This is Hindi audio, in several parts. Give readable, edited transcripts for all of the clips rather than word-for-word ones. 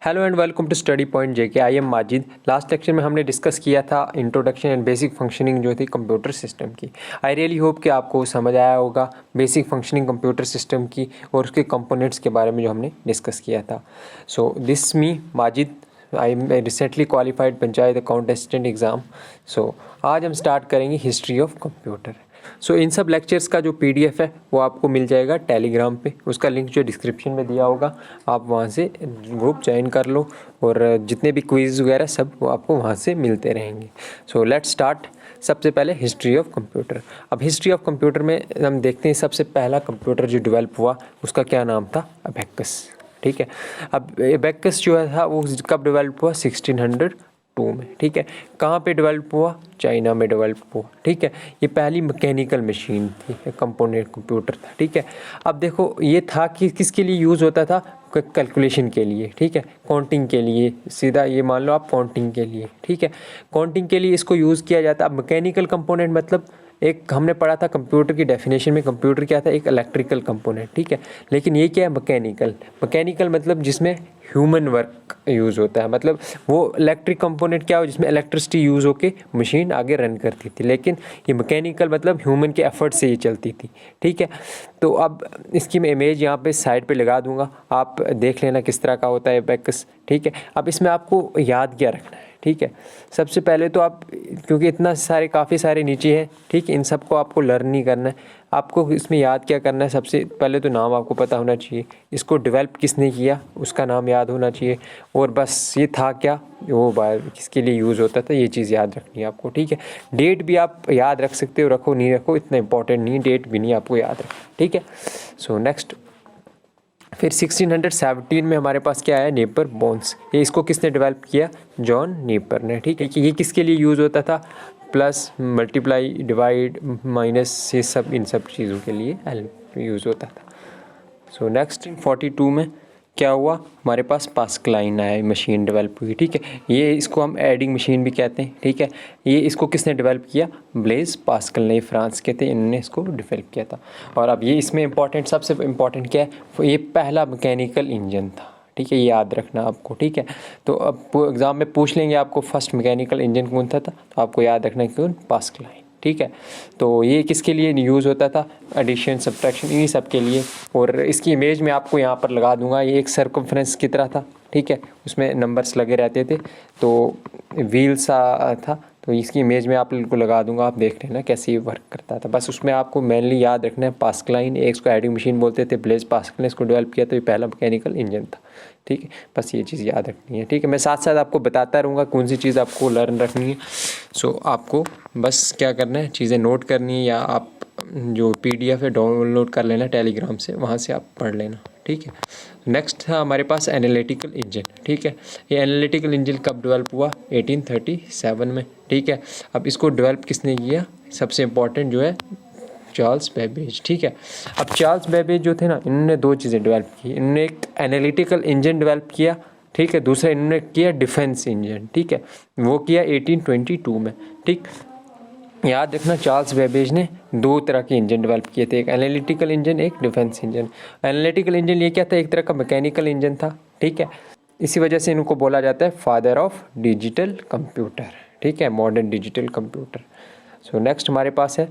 Hello and welcome to study point JK. I am Majid. Last lecture में हमने डिस्कस किया था इंट्रोडक्शन एंड बेसिक फंक्शनिंग जो थी कंप्यूटर सिस्टम की। आई रियली होप कि आपको समझ आया होगा बेसिक फंक्शनिंग कंप्यूटर सिस्टम की और उसके कंपोनेंट्स के बारे में जो हमने डिस्कस किया था। So this me Majid, I recently qualified panchayat account assistant exam. सो आज हम स्टार्ट करेंगे हिस्ट्री ऑफ कंप्यूटर। सो इन सब लेक्चर्स का जो पीडीएफ है वो आपको मिल जाएगा टेलीग्राम पे, उसका लिंक जो डिस्क्रिप्शन में दिया होगा, आप वहाँ से ग्रुप ज्वाइन कर लो और जितने भी क्विज़ वगैरह सब वो आपको वहाँ से मिलते रहेंगे। So let's start. सबसे पहले हिस्ट्री ऑफ कंप्यूटर। अब हिस्ट्री ऑफ कंप्यूटर में हम देखते हैं सबसे पहला कंप्यूटर जो डेवलप हुआ उसका क्या नाम था, अबेकस। ठीक है, अब अबेकस जो है वो कब डेवलप हुआ, 1602 में। ठीक है, कहाँ पे डेवलप हुआ, चाइना में डेवलप हुआ। ठीक है, ये पहली मैकेनिकल मशीन थी, कंपोनेंट कंप्यूटर था। ठीक है, अब देखो ये था कि किसके लिए यूज़ होता था, कैलकुलेशन के लिए। ठीक है, काउंटिंग के लिए, सीधा ये मान लो आप काउंटिंग के लिए। ठीक है, काउंटिंग के लिए इसको यूज़ किया जाता है। अब मैकेनिकल कंपोनेंट मतलब एक हमने पढ़ा था कंप्यूटर की डेफिनेशन में, कंप्यूटर क्या था, एक इलेक्ट्रिकल कंपोनेंट। ठीक है, लेकिन ये क्या है, मैकेनिकल। मैकेनिकल मतलब जिसमें ह्यूमन वर्क यूज़ होता है, मतलब वो इलेक्ट्रिक कंपोनेंट क्या हो जिसमें इलेक्ट्रिसिटी यूज़ होके मशीन आगे रन करती थी, लेकिन ये मैकेनिकल मतलब ह्यूमन के एफर्ट से ये चलती थी। ठीक है, तो अब इसकी मैं इमेज यहाँ पे साइड पे लगा दूंगा, आप देख लेना किस तरह का होता है अबेकस। ठीक है, अब इसमें आपको याद क्या रखना है। ठीक है, सबसे पहले तो आप, क्योंकि इतना सारे काफ़ी सारे नीचे हैं, ठीक है, इन सबको आपको लर्न नहीं करना है। आपको इसमें याद क्या करना है, सबसे पहले तो नाम आपको पता होना चाहिए, इसको डेवलप किसने किया उसका नाम याद होना चाहिए, और बस ये था क्या, वो किसके लिए यूज़ होता था, ये चीज़ याद रखनी है आपको। ठीक है, डेट भी आप याद रख सकते हो, रखो नहीं रखो इतना इंपॉर्टेंट नहीं है, डेट भी नहीं आपको याद रखना। ठीक है, सो नेक्स्ट। फिर 1617 में हमारे पास क्या आया, नेपर बोन्स। ये इसको किसने डेवलप किया, जॉन नेपर ने। ठीक है, कि ये किसके लिए यूज़ होता था, प्लस मल्टीप्लाई डिवाइड माइनस, ये सब इन सब चीज़ों के लिए यूज़ होता था। सो नेक्स्ट 42 में क्या हुआ, हमारे पास पास्कलाइन आया, मशीन डेवलप हुई। ठीक है, ये इसको हम एडिंग मशीन भी कहते हैं। ठीक है, ये इसको किसने डेवलप किया, ब्लेज पास्कल ने, फ्रांस के थे, इन्होंने इसको डेवलप किया था। और अब ये इसमें इंपॉर्टेंट, सबसे इंपॉर्टेंट क्या है, ये पहला मैकेनिकल इंजन था। ठीक है, ये याद रखना आपको। ठीक है, तो अब एग्ज़ाम में पूछ लेंगे आपको फर्स्ट मैकेनिकल इंजन कौन था, तो आपको याद रखना है कौन, पास्कलाइन। ठीक है, तो ये किसके लिए यूज़ होता था, एडिशन सब्ट्रैक्शन, इन्हीं सब के लिए। और इसकी इमेज में आपको यहाँ पर लगा दूंगा, ये एक सर्कमफ्रेंस की तरह था। ठीक है, उसमें नंबर्स लगे रहते थे, तो व्हील सा था, तो इसकी इमेज में आप इनको लगा दूंगा, आप देख लेना कैसे ये वर्क करता था। बस उसमें आपको मेनली याद रखना है पास्कलाइन, एक इसको एडिंग मशीन बोलते थे, ब्लेज पास्कल ने इसको डेवलप किया, तो ये पहला मैकेनिकल इंजन था। ठीक है, बस ये चीज़ याद रखनी है। ठीक है, मैं साथ साथ आपको बताता रहूँगा कौन सी चीज़ आपको लर्न रखनी है। सो आपको बस क्या करना है, चीज़ें नोट करनी है, या आप जो पीडीएफ है डाउनलोड कर लेना टेलीग्राम से, वहाँ से आप पढ़ लेना। ठीक है, नेक्स्ट था हमारे पास एनालिटिकल इंजन। ठीक है, ये एनालिटिकल इंजन कब डेवलप हुआ, 1837 में। ठीक है, अब इसको डेवलप किसने किया, सबसे इम्पॉर्टेंट जो है चार्ल्स बेबेज। ठीक है, अब चार्ल्स बेबेज जो थे ना, इन्होंने दो चीज़ें डेवलप की, इन्होंने एक एनालिटिकल इंजन डेवलप किया। ठीक है, दूसरा इन्होंने किया डिफेंस इंजन। ठीक है, वो किया 1822 में। ठीक, याद रखना चार्ल्स बेबेज ने दो तरह के इंजन डेवलप किए थे, एक एनालिटिकल इंजन, एक डिफेंस इंजन। एनालिटिकल इंजन ये क्या था, एक तरह का मैकेनिकल इंजन था। ठीक है, इसी वजह से इनको बोला जाता है फादर ऑफ डिजिटल कंप्यूटर। ठीक है, modern digital computer. So next हमारे पास है,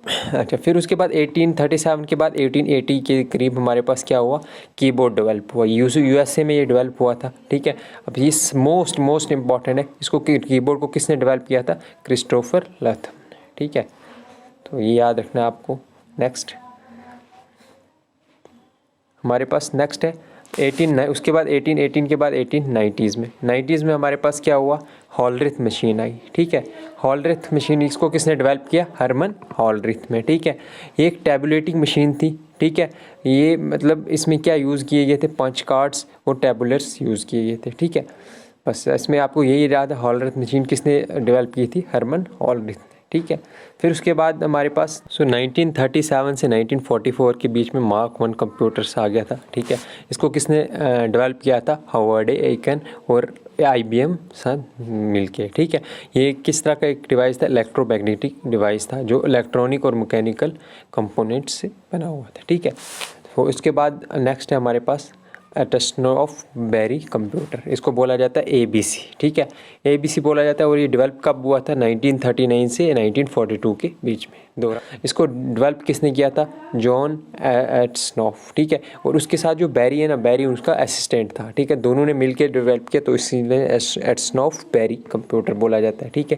अच्छा, फिर उसके बाद 1837 के बाद 1880 के करीब हमारे पास क्या हुआ, कीबोर्ड डेवलप हुआ। यूएसए में ये डेवलप हुआ था। ठीक है, अब ये मोस्ट इम्पॉर्टेंट है, इसको कीबोर्ड को किसने डेवलप किया था, क्रिस्टोफर लैथम ने। ठीक है, तो ये याद रखना है आपको। नेक्स्ट हमारे पास नेक्स्ट है उसके बाद 1818 के बाद 1890s में, 90s में हमारे पास क्या हुआ, हॉलरिथ मशीन आई। ठीक है, हॉलरिथ मशीन, इसको किसने डेवलप किया, हरमन हॉलरिथ में। ठीक है, ये एक टैबुलेटिंग मशीन थी। ठीक है, ये मतलब इसमें क्या यूज़ किए गए थे, पंच कार्ड्स और टैबुलर्स यूज़ किए गए थे। ठीक है, बस इसमें आपको यही याद है, हॉलरिथ मशीन किसने डेवलप की थी, हरमन हॉलरिथ ने। ठीक है, फिर उसके बाद हमारे पास 1937 से 1944 के बीच में मार्क 1 कंप्यूटर्स आ गया था। ठीक है, इसको किसने डेवलप किया था, हावर्ड एइकन और IBM साथ मिलके। ठीक है, ये किस तरह का एक डिवाइस था, इलेक्ट्रोमैग्नेटिक डिवाइस था, जो इलेक्ट्रॉनिक और मैकेनिकल कंपोनेंट्स से बना हुआ था। ठीक है, तो इसके बाद नेक्स्ट है हमारे पास एटस्नॉफ बेरी कंप्यूटर, इसको बोला जाता है ABC, ठीक है, ABC बोला जाता है। और ये डेवलप कब हुआ था? 1939 से 1942 के बीच में दौरान। इसको डेवलप किसने किया था? जॉन एटस्नॉफ, ठीक है। और उसके साथ जो बेरी है ना, बेरी उसका असिस्टेंट था, ठीक है, दोनों ने मिलकर डेवलप किया, तो इसीलिए एटस्नॉफ बेरी कंप्यूटर बोला जाता है, ठीक है।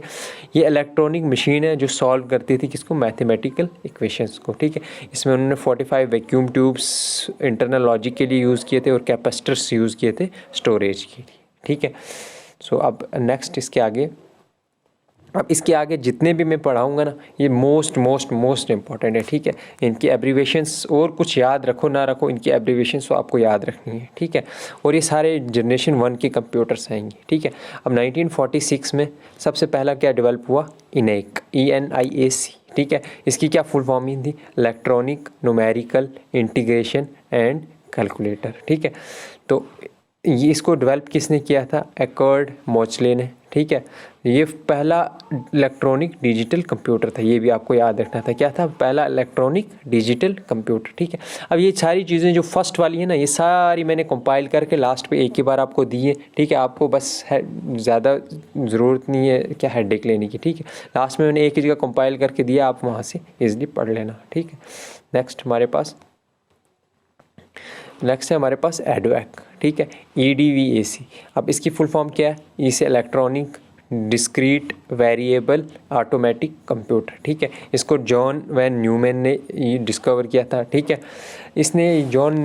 ये इलेक्ट्रॉनिक मशीन है जो सॉल्व करती थी किसको? मैथमेटिकल इक्वेशंस को, ठीक है। इसमें उन्होंने 45 वैक्यूम ट्यूब्स इंटरनल लॉजिक के लिए यूज़ किए थे और कैपेसिटर्स यूज़ किए थे स्टोरेज के लिए, ठीक है। सो अब नेक्स्ट इसके आगे जितने भी मैं पढ़ाऊँगा ना, ये मोस्ट इंपॉर्टेंट है, ठीक है। इनकी एब्रीवेशंस, और कुछ याद रखो ना रखो, इनकी एब्रीवेशंस तो आपको याद रखनी है, ठीक है। और ये सारे जनरेशन 1 के कंप्यूटर्स आएंगे, ठीक है। अब 1946 में सबसे पहला क्या डेवलप हुआ? ENIAC, ENIAC, ठीक है। इसकी क्या फुल फॉर्म थी? Electronic numerical integration and calculator, ठीक है। तो ये इसको डेवलप किसने किया था? एकर्ड मोचले ने, ठीक है। ये पहला इलेक्ट्रॉनिक डिजिटल कंप्यूटर था, ये भी आपको याद रखना था। क्या था? पहला इलेक्ट्रॉनिक डिजिटल कंप्यूटर, ठीक है। अब ये सारी चीज़ें जो फर्स्ट वाली है ना, ये सारी मैंने कंपाइल करके लास्ट पे एक ही बार आपको दी है, ठीक है। आपको बस ज़्यादा ज़रूरत नहीं है क्या हेडेक लेने की, ठीक है। लास्ट में मैंने एक ही जगह कंपाइल करके दिया, आप वहाँ से ईजिली पढ़ लेना, ठीक है। नेक्स्ट है हमारे पास एडवैक, ठीक है, EDVAC। अब इसकी फुल फॉर्म क्या है? इसे electronic discrete variable automatic computer, ठीक है। इसको जॉन वैन न्यूमैन ने ये डिस्कवर किया था, ठीक है। इसने जॉन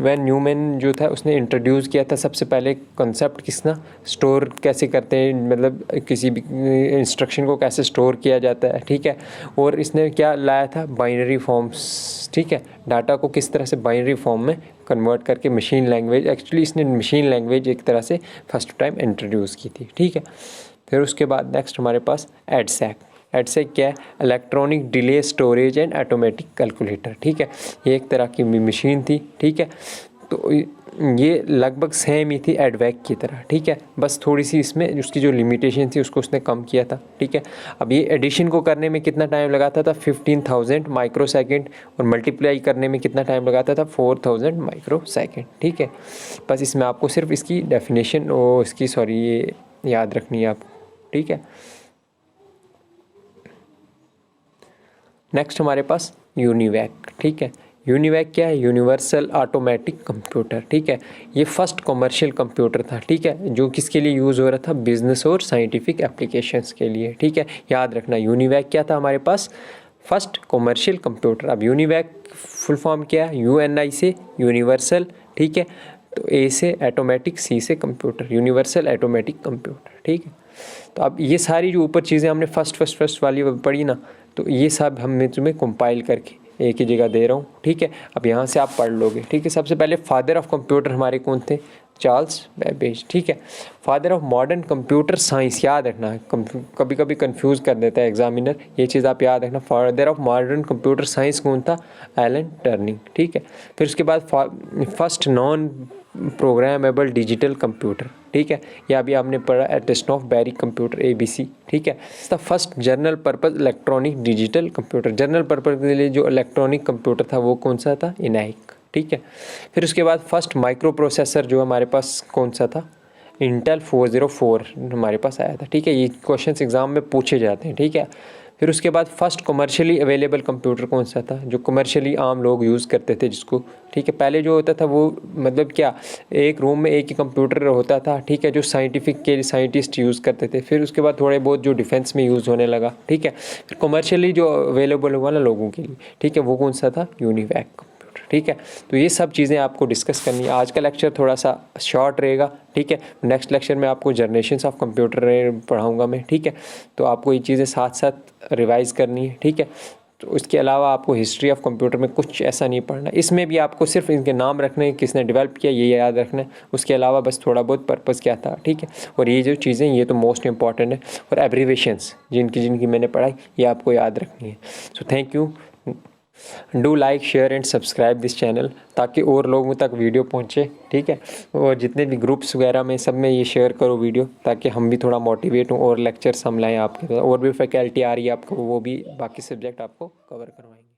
वैन न्यूमैन जो था उसने इंट्रोड्यूस किया था सबसे पहले कॉन्सेप्ट किसना? स्टोर कैसे करते हैं, मतलब किसी भी इंस्ट्रक्शन को कैसे स्टोर किया जाता है, ठीक है। और इसने क्या लाया था? बाइनरी फॉर्म्स, ठीक है। डाटा को किस तरह से बाइनरी फॉर्म में कन्वर्ट करके मशीन लैंग्वेज, एक्चुअली इसने मशीन लैंग्वेज एक तरह से फर्स्ट टाइम इंट्रोड्यूस की थी, ठीक है। फिर उसके बाद नेक्स्ट हमारे पास एडसैक क्या है? Electronic delay storage and automatic calculator, ठीक है। ये एक तरह की मशीन थी, ठीक है। तो ये लगभग सेम ही थी एडवैक की तरह, ठीक है। बस थोड़ी सी इसमें उसकी जो लिमिटेशन थी उसको उसने कम किया था, ठीक है। अब ये एडिशन को करने में कितना टाइम लगाता था? 15,000 माइक्रोसेकंड, और मल्टीप्लाई करने में कितना टाइम लगाता था? 4,000 माइक्रोसेकंड, ठीक है। बस इसमें आपको सिर्फ इसकी डेफिनेशन और ये याद रखनी है आपको, ठीक है। नेक्स्ट हमारे पास यूनिवैक, ठीक है। यूनिवैक क्या है? यूनिवर्सल ऑटोमेटिक कंप्यूटर, ठीक है। ये फर्स्ट कमर्शियल कंप्यूटर था, ठीक है, जो किसके लिए यूज़ हो रहा था? बिजनेस और साइंटिफिक एप्लीकेशंस के लिए, ठीक है। याद रखना यूनिवैक क्या था हमारे पास? First commercial computer. अब यूनिवैक फुल फॉर्म क्या है? UNI से यूनिवर्सल, ठीक है। तो A से ऑटोमेटिक, C से कंप्यूटर, यूनिवर्सल ऑटोमेटिक कंप्यूटर, ठीक है। तो अब ये सारी जो ऊपर चीज़ें हमने फर्स्ट वाली पढ़ी ना, तो ये सब हमने तुम्हें कंपाइल करके एक ही जगह दे रहा हूँ, ठीक है। अब यहाँ से आप पढ़ लोगे, ठीक है। सबसे पहले फादर ऑफ कंप्यूटर हमारे कौन थे? चार्ल्स बेबेज, ठीक है। Father of modern computer science, याद रखना, कभी कभी कंफ्यूज कर देता है एग्जामिनर, ये चीज़ आप याद रखना। Father of modern computer science कौन था? एलन टर्निंग, ठीक है। फिर उसके बाद first non programmable digital computer, ठीक है, या भी आपने पढ़ा एटस्नॉफ बेरी कंप्यूटर ABC, ठीक है। The first general purpose electronic digital computer, general purpose के लिए जो इलेक्ट्रॉनिक कंप्यूटर था वो कौन सा था? ENIAC, ठीक है। फिर उसके बाद फर्स्ट माइक्रो प्रोसेसर जो हमारे पास कौन सा था? इंटेल 404 हमारे पास आया था, ठीक है। ये क्वेश्चंस एग्जाम में पूछे जाते हैं, ठीक है। फिर उसके बाद फर्स्ट कमर्शियली अवेलेबल कंप्यूटर कौन सा था? जो कमर्शियली आम लोग यूज़ करते थे जिसको, ठीक है। पहले जो होता था वो मतलब क्या, एक रूम में एक ही कंप्यूटर होता था, ठीक है, जो साइंटिफिक के साइंटिस्ट यूज़ करते थे। फिर उसके बाद थोड़े बहुत जो डिफेंस में यूज़ होने लगा, ठीक है। फिर कमर्शियली जो अवेलेबल हुआ ना लोगों के लिए, ठीक है, वो कौन सा था? यूनिवैक कंप्यूटर, ठीक है। तो ये सब चीज़ें आपको डिस्कस करनी है। आज का लेक्चर थोड़ा सा शॉर्ट रहेगा, ठीक है। नेक्स्ट लेक्चर में आपको जनरेशंस ऑफ कंप्यूटर पढ़ाऊँगा मैं, ठीक है। तो आपको ये चीज़ें साथ साथ रिवाइज़ करनी है, ठीक है। तो उसके अलावा आपको हिस्ट्री ऑफ कंप्यूटर में कुछ ऐसा नहीं पढ़ना, इसमें भी आपको सिर्फ इनके नाम रखने हैं, किसने डेवलप किया ये याद रखना है। उसके अलावा बस थोड़ा बहुत पर्पस क्या था, ठीक है। और ये जो चीज़ें ये तो मोस्ट इंपॉर्टेंट है, और एब्रीवेशंस जिनकी मैंने पढ़ाई ये आपको याद रखनी है। So thank you, do like share and subscribe this channel, ताकि और लोगों तक वीडियो पहुंचे, ठीक है। और जितने भी ग्रुप्स वगैरह में सब में ये शेयर करो वीडियो, ताकि हम भी थोड़ा मोटिवेट हों और लेक्चर्स हम लाएँ आपके, और भी फैकल्टी आ रही है आपको, वो भी बाकी सब्जेक्ट आपको कवर करवाएंगे।